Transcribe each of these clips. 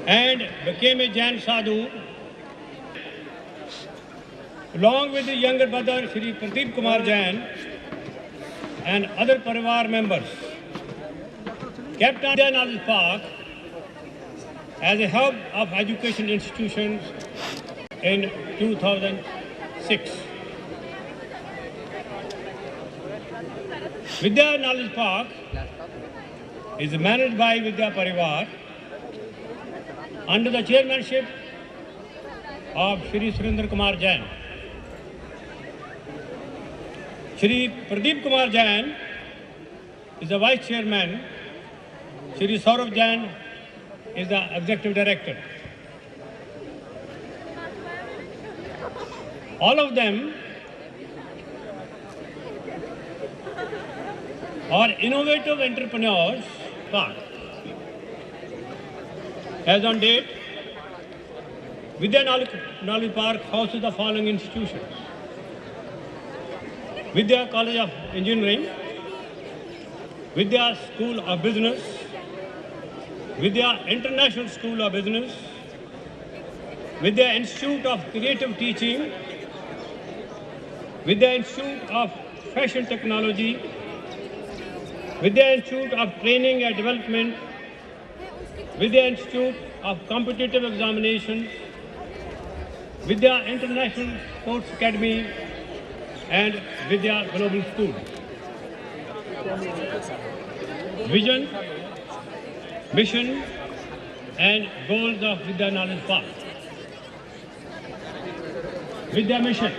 and became a Jain sadhu, along with his younger brother Shri Pradeep Kumar Jain and other Parivar members, kept on Vidya Knowledge Park as a hub of education institutions in 2006. Vidya Knowledge Park is managed by Vidya Parivar under the chairmanship of Shri Surendra Kumar Jain. Shri Pradeep Kumar Jain is the vice chairman. Shri Saurav Jain is the executive director. All of them are innovative entrepreneurs. As on date, Vidya Knowledge Park houses the following institutions: Vidya College of Engineering, Vidya School of Business, Vidya International School of Business, Vidya Institute of Creative Teaching, Vidya Institute of Fashion Technology, Vidya Institute of Training and Development, Vidya Institute of Competitive Examinations, Vidya International Sports Academy, and Vidya Global School. Vision, mission, and goals of Vidya Knowledge Park. Vidya mission: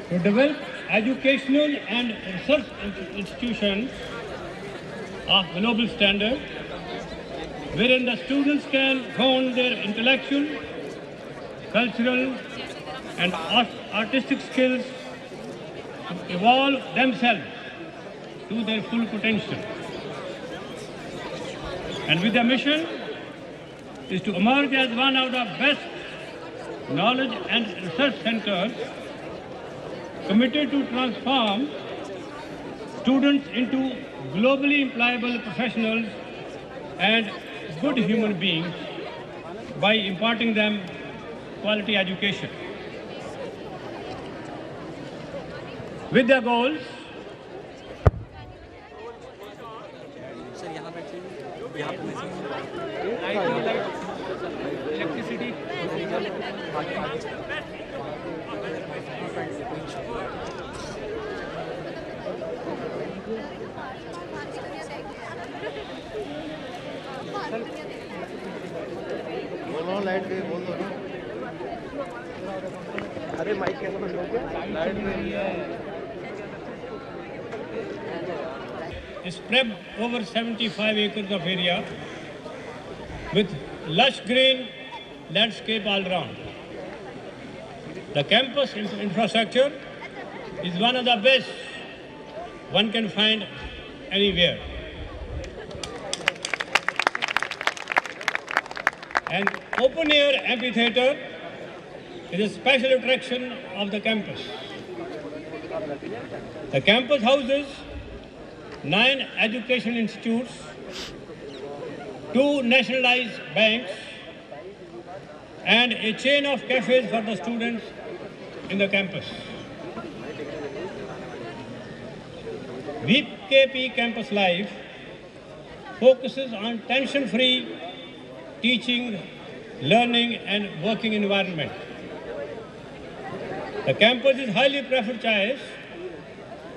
to develop educational and research institutions of global standard, wherein the students can hone their intellectual, cultural, and artistic skills to evolve themselves to their full potential. And with the mission is to emerge as one of the best knowledge and research centers committed to transform students into globally employable professionals and good human beings by imparting them quality education. With their goals, electricity, बोलो light गई बोल दो ना। अरे mic कैसा बंद हो गया? लाइट गई है। spread over 75 acres of area with lush green landscape all around. The campus infrastructure is one of the best one can find anywhere. An open-air amphitheater is a special attraction of the campus. The campus houses 9 education institutes, 2 nationalized banks, and a chain of cafes for the students in the campus. VKP Campus Life focuses on tension-free teaching, learning, and working environment. The campus is highly preferred choice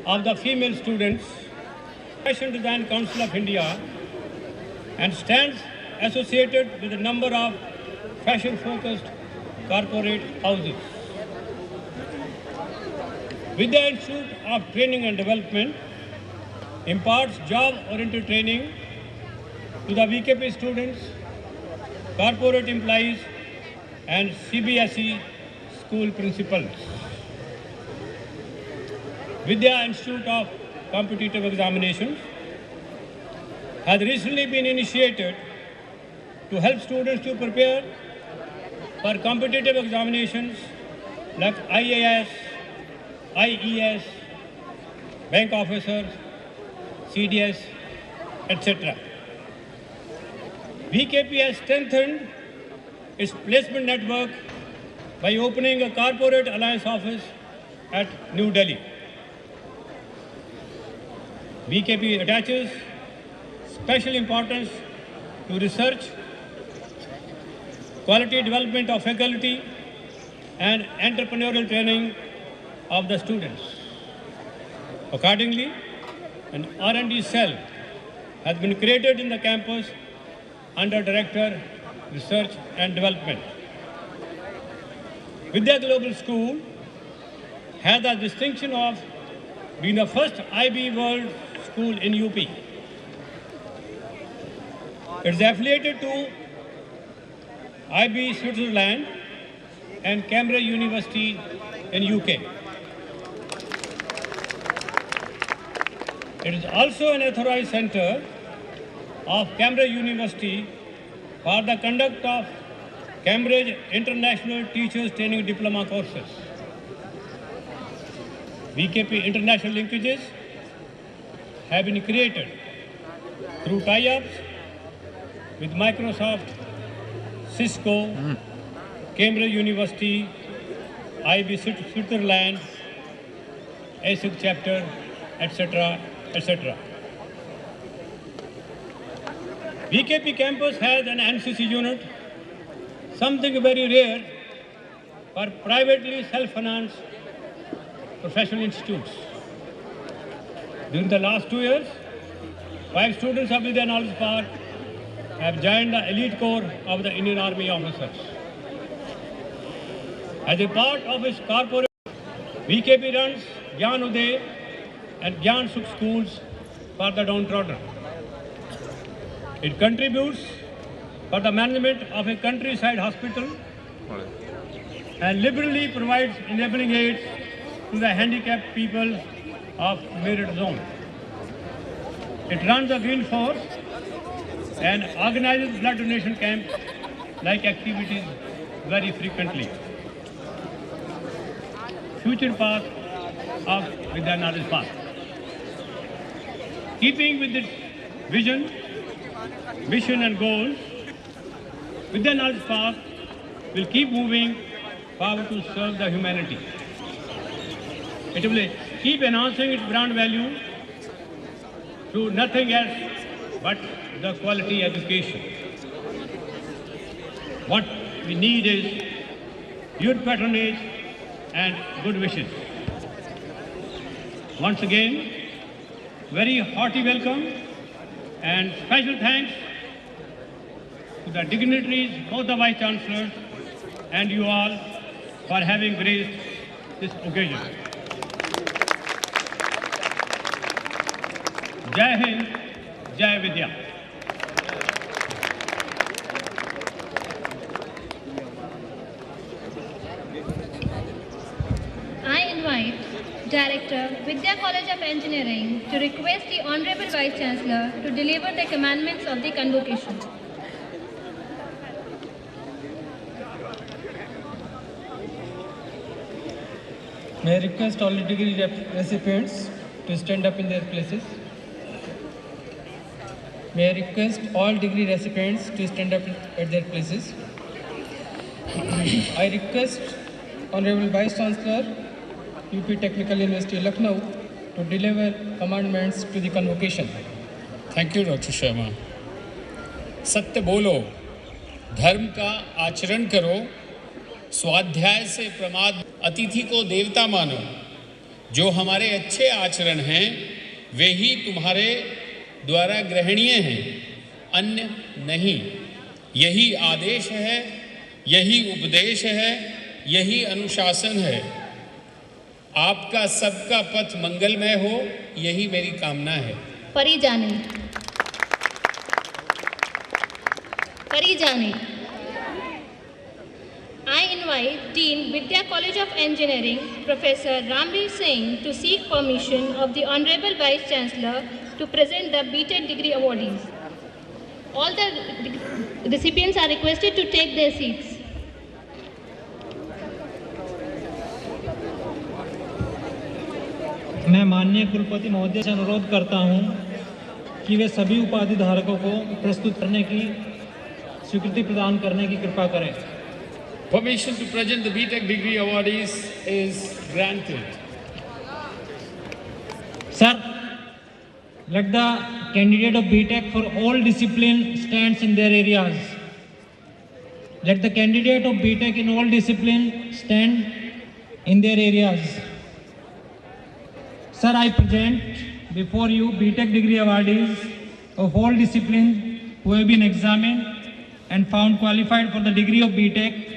of the female students. Fashion Design Council of India and stands associated with a number of fashion-focused corporate houses. Vidya Institute of Training and Development imparts job-oriented training to the VKP students, corporate employees, and CBSE school principals. Vidya Institute of Competitive Examinations has recently been initiated to help students to prepare for competitive examinations like IAS, IES, bank officers, CDS, etc. BKP has strengthened its placement network by opening a corporate alliance office at New Delhi. BKP attaches special importance to research, quality development of faculty, and entrepreneurial training of the students. Accordingly, an R&D cell has been created in the campus under Director, Research and Development. Vidya Global School has the distinction of being the first IB World School in UP. It is affiliated to IB Switzerland and Cambridge University in UK. It is also an authorized center of Cambridge University for the conduct of Cambridge International Teachers Training Diploma courses. BKP international linkages have been created through tie-ups with Microsoft, Cisco, Cambridge University, IB Switzerland, ASIC chapter, etc., etc. BKP campus has an NCC unit, something very rare for privately self-financed professional institutes. During the last 2 years, 5 students of Vidya Knowledge Park have joined the elite corps of the Indian Army officers. As a part of its corporate, BKP runs Gyan Uday and Gyan Sukh schools for the downtrodden. It contributes for the management of a countryside hospital and liberally provides enabling aids to the handicapped people of Meerut zone. It runs a green force and organizes blood donation camps like activities very frequently. Future path of Vidya Knowledge Park. Keeping with its vision, mission and goals, Vidya Knowledge Park will keep moving forward to serve the humanity. It will keep enhancing its brand value through nothing else but the quality education. What we need is your patronage and good wishes. Once again, very hearty welcome and special thanks to the dignitaries, both the Vice Chancellors and you all for having graced this occasion. Jai Hind, Jai Vidya. I invite Director, Vidya College of Engineering to request the Honorable Vice Chancellor to deliver the commandments of the convocation. May I request all the degree recipients to stand up in their places. May I request all degree recipients to stand up at their places. I request Honorable Vice Chancellor, UP Technical University, Lucknow, to deliver commandments to the convocation. Thank you doctor Sharma. सत्य बोलो, धर्म का आचरण करो, स्वाध्याय से प्रमाद, अतिथि को देवता मानो। जो हमारे अच्छे आचरण हैं वे ही तुम्हारे द्वारा ग्रहणीय हैं, अन्य नहीं। यही आदेश है, यही उपदेश है, यही अनुशासन है। आपका सबका पथ मंगलमय हो, यही मेरी कामना है। परिजाने I invite Dean, Vidya College of Engineering, Professor Ramveer Singh, to seek permission of the Honorable Vice Chancellor to present the BTech degree awardees. All the recipients are requested to take their seats. मैं माननीय कुलपति महोदय से अनुरोध करता हूं कि वे सभी उपाधि धारकों को प्रस्तुत करने की स्वीकृति प्रदान करने की कृपा करें। Permission to present the BTech degree awardees is granted. Sir, let the candidate of BTech for all discipline stands in their areas. Let the candidate of BTech in all discipline stand in their areas. Sir, I present before you BTech degree awardees of all disciplines who have been examined and found qualified for the degree of BTech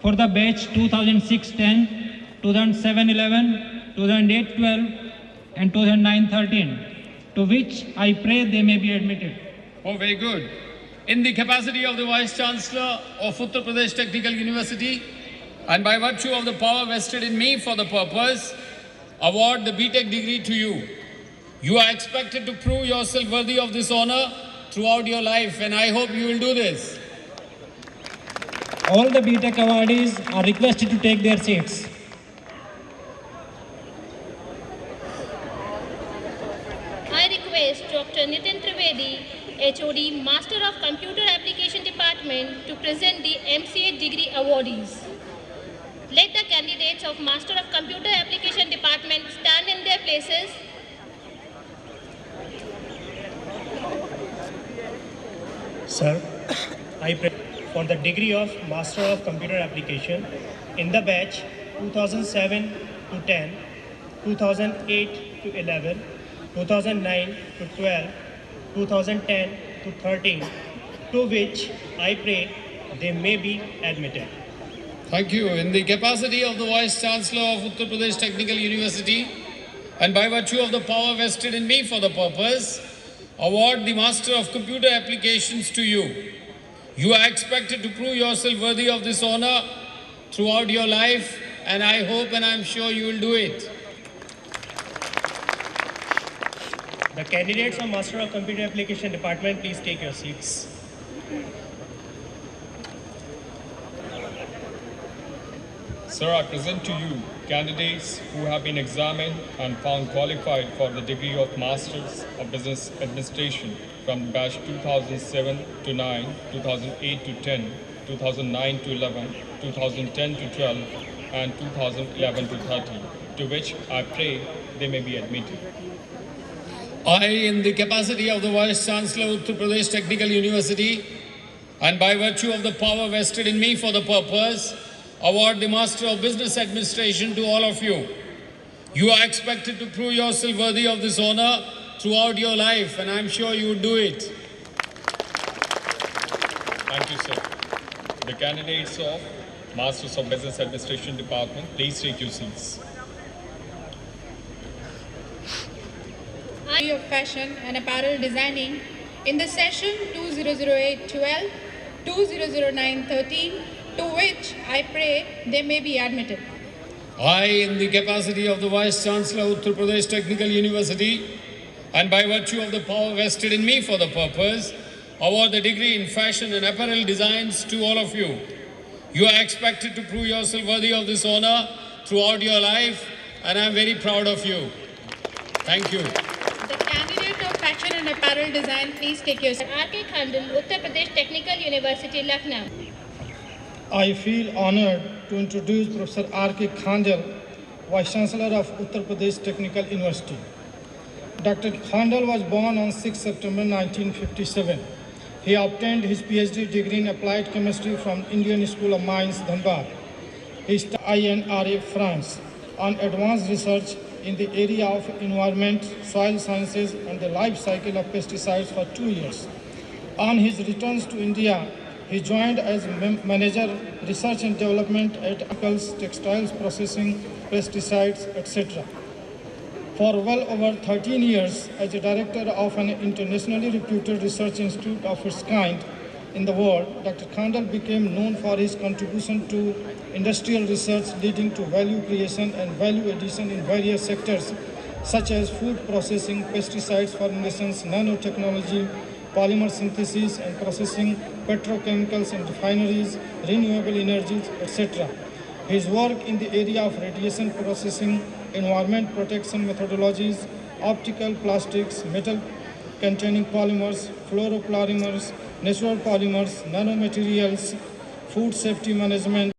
for the batch 2006-10, 2007-11, 2008-12 and 2009-13, to which I pray they may be admitted. Oh, very good. In the capacity of the Vice Chancellor of Uttar Pradesh Technical University, and by virtue of the power vested in me for the purpose, award the BTech degree to you. You are expected to prove yourself worthy of this honor throughout your life, and I hope you will do this. All the BTech awardees are requested to take their seats. I request Dr. Nitin Trivedi, HOD, Master of Computer Application Department, to present the MCA degree awardees. Let the candidates of Master of Computer Application Department stand in their places. Sir, I pray for the degree of Master of Computer Application in the batch 2007 to 10, 2008 to 11, 2009 to 12, 2010 to 13, to which I pray they may be admitted. Thank you. In the capacity of the Vice Chancellor of Uttar Pradesh Technical University, and by virtue of the power vested in me for the purpose, award the Master of Computer Applications to you. You are expected to prove yourself worthy of this honor throughout your life, and I hope and I am sure you will do it. The candidates of Master of Computer Application Department, please take your seats. Sir, I present to you candidates who have been examined and found qualified for the degree of Masters of Business Administration from batch 2007 to 9, 2008 to 10, 2009 to 11, 2010 to 12, and 2011 to 13, to which I pray they may be admitted. I, in the capacity of the Vice Chancellor of Uttar Pradesh Technical University, and by virtue of the power vested in me for the purpose, award the Master of Business Administration to all of you. You are expected to prove yourself worthy of this honor throughout your life, and I am sure you will do it. Thank you, sir. The candidates of Masters of Business Administration Department, please take your seats. Of Fashion and Apparel Designing in the session 2008-12, 2009-13, to which I pray they may be admitted. I, in the capacity of the Vice Chancellor of Uttar Pradesh Technical University, and by virtue of the power vested in me for the purpose, award the degree in Fashion and Apparel Designs to all of you. You are expected to prove yourself worthy of this honor throughout your life, and I am very proud of you. Thank you. The candidate of Fashion and Apparel Design, please take your seat. R.K. Khandal, Uttar Pradesh Technical University, Lucknow. I feel honored to introduce Professor R.K. Khandal, Vice Chancellor of Uttar Pradesh Technical University. Dr. Khandal was born on 6 September 1957. He obtained his PhD degree in Applied Chemistry from Indian School of Mines, Dhanbad. He studied INRA, France, on advanced research in the area of environment, soil sciences, and the life cycle of pesticides for 2 years. On his return to India, he joined as manager research and development at chemicals, textiles processing, pesticides, etc. For well over 13 years, as a director of an internationally reputed research institute of its kind in the world, Dr. Khandal became known for his contribution to industrial research leading to value creation and value addition in various sectors such as food processing, pesticides formulations, nanotechnology, polymer synthesis and processing, petrochemicals and refineries, renewable energies, etc. His work in the area of radiation processing, environment protection methodologies, optical plastics, metal containing polymers, fluoropolymers, natural polymers, nanomaterials, food safety management.